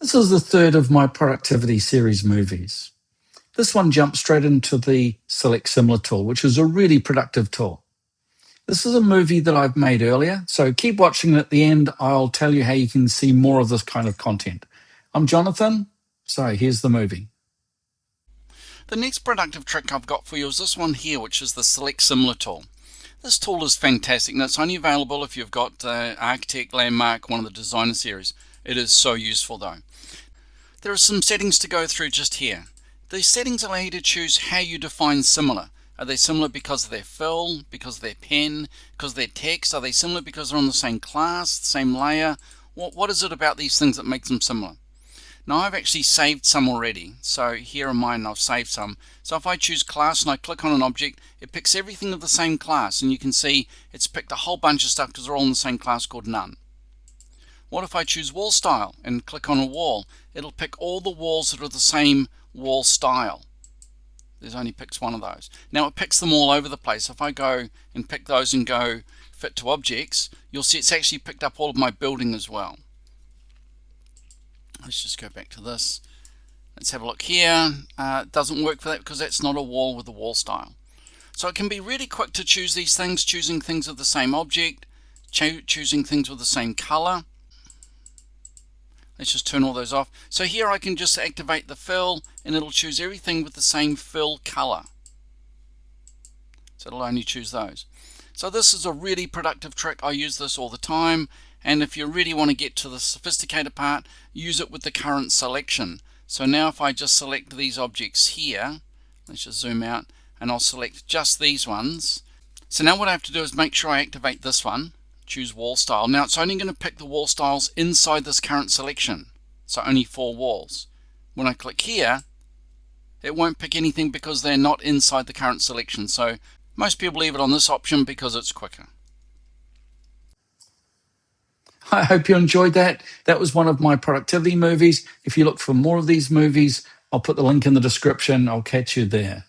This is the third of my productivity series movies. This one jumps straight into the Select Similar tool, which is a really productive tool. This is a movie that I've made earlier, so keep watching. At the end, I'll tell you how you can see more of this kind of content. I'm Jonathan, so here's the movie. The next productive trick I've got for you is this one here, which is the Select Similar tool. This tool is fantastic, and it's only available if you've got Architect, Landmark, one of the designer series. It is so useful though. There are some settings to go through just here. These settings allow you to choose how you define similar. Are they similar because of their fill, because of their pen, because of their text? Are they similar because they're on the same class, same layer? What is it about these things that makes them similar? Now I've actually saved some already, so here are mine, I've saved some. So if I choose class and I click on an object, it picks everything of the same class, and you can see it's picked a whole bunch of stuff because they're all in the same class called none. What if I choose wall style and click on a wall? It'll pick all the walls that are the same wall style. There's only picks one of those. Now it picks them all over the place. If I go and pick those and go fit to objects, you'll see it's actually picked up all of my building as well. Let's just go back to this. Let's have a look here. It doesn't work for that because that's not a wall with a wall style. So it can be really quick to choose these things, choosing things of the same object, choosing things with the same color. Let's just turn all those off. So here I can just activate the fill and it'll choose everything with the same fill color. So it'll only choose those. So this is a really productive trick. I use this all the time. And if you really want to get to the sophisticated part, use it with the current selection. So now if I just select these objects here, let's just zoom out, and I'll select just these ones. So now what I have to do is make sure I activate this one, choose wall style. Now it's only going to pick the wall styles inside this current selection, so only 4 walls. When I click here, it won't pick anything because they're not inside the current selection. So most people leave it on this option because it's quicker. I hope you enjoyed that. That was one of my productivity movies. If you look for more of these movies, I'll put the link in the description. I'll catch you there.